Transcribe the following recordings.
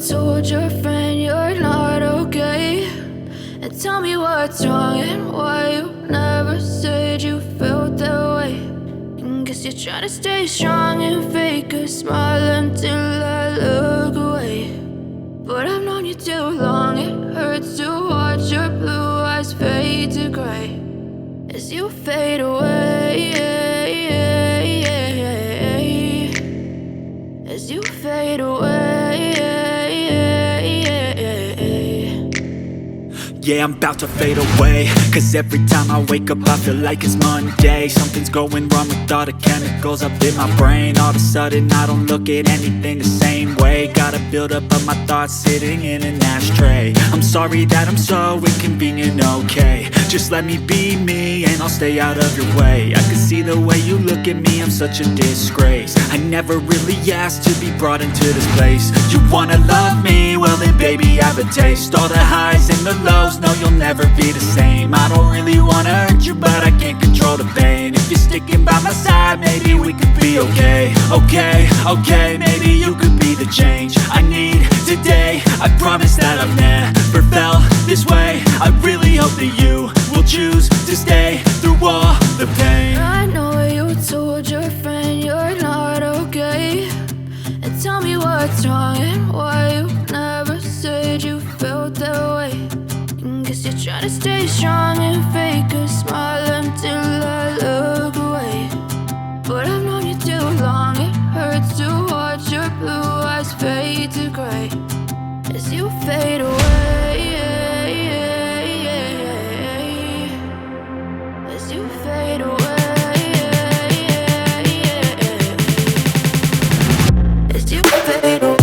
told your friend you're not okay, and tell me what's wrong and why you never said you felt that way. And guess you're trying to stay strong and fake a smile until I look away. But I've known you too long, it hurts to watch your blue eyes fade to gray as you fade away, as you fade away. Yeah, I'm about to fade away, cause every time I wake up I feel like it's Monday. Something's going wrong with all the chemicals up in my brain. All of a sudden I don't look at anything the same way. Gotta build up of my thoughts sitting in an ashtray. I'm sorry that I'm so inconvenient, okay. Just let me be me and I'll stay out of your way. I can see the way you look at me, I'm such a disgrace. I never really asked to be brought into this place. You wanna love me? Well then baby I have a taste. All the highs and the lows, no you'll never be the same. I don't really wanna hurt you but I can't control the pain. If you're sticking by my side maybe we could be okay. Okay, maybe you could be the change I need today. I promise that I've never felt this way. I really hope that you will choose to stay through all the pain. I know you told your friend you're not okay, and tell me what's wrong and why you never said you felt that way. And guess you're trying to stay strong and fake a smile until I look away. But I've known you too long, it hurts to watch your blue eyes fade to gray as you fade away, as you fade away, as you fade away.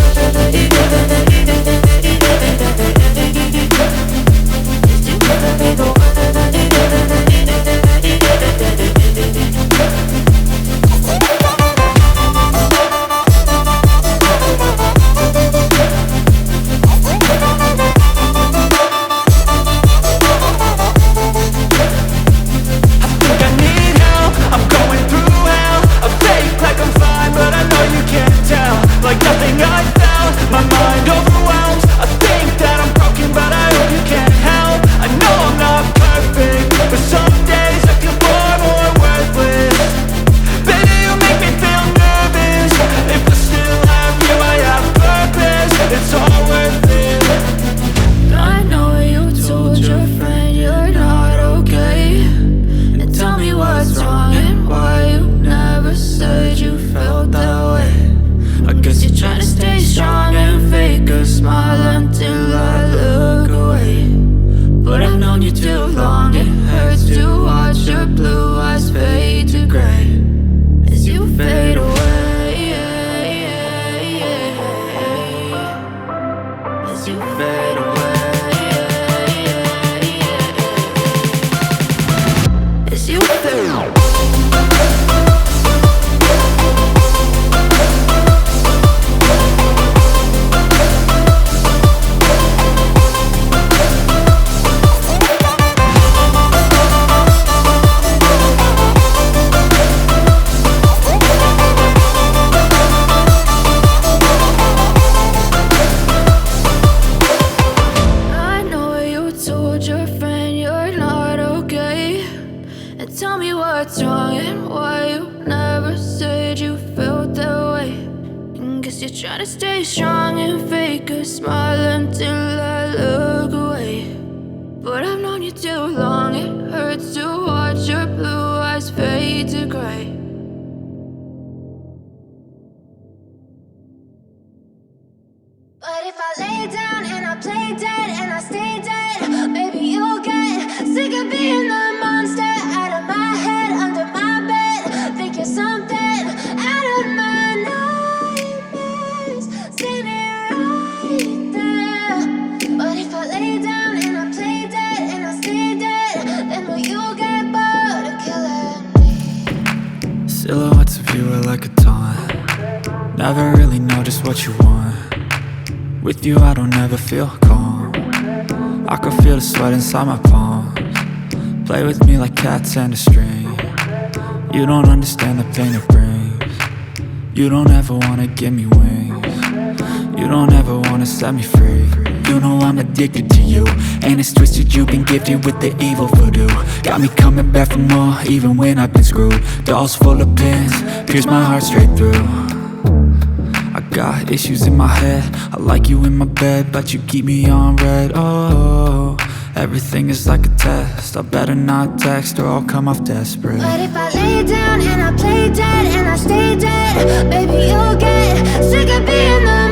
Try to stay strong and fake a smile until I look away. But I've known you too long, it hurts to watch your blue eyes fade to gray. But if I lay down and I play dead and I stay dead, maybe you'll get sick of being the monster out of my head, under my bed. Think you're something out of my nightmares, standing right there. But if I lay down and I play dead and I stay dead, then will you get bored of killing me? Silhouettes of you are like a taunt. Never really know just what you want. With you I don't ever feel calm. I can feel the sweat inside my palms. Play with me like cats and a string. You don't understand the pain it brings. You don't ever wanna give me wings. You don't ever wanna wanna set me free. You know I'm addicted to you, and it's twisted, you've been gifted with the evil voodoo. Got me coming back for more, even when I've been screwed. Dolls full of pins, pierce my heart straight through. I got issues in my head, I like you in my bed, but you keep me on red. Oh, everything is like a test, I better not text or I'll come off desperate. But if I lay down and I play dead and I stay dead, baby, you'll get sick of being the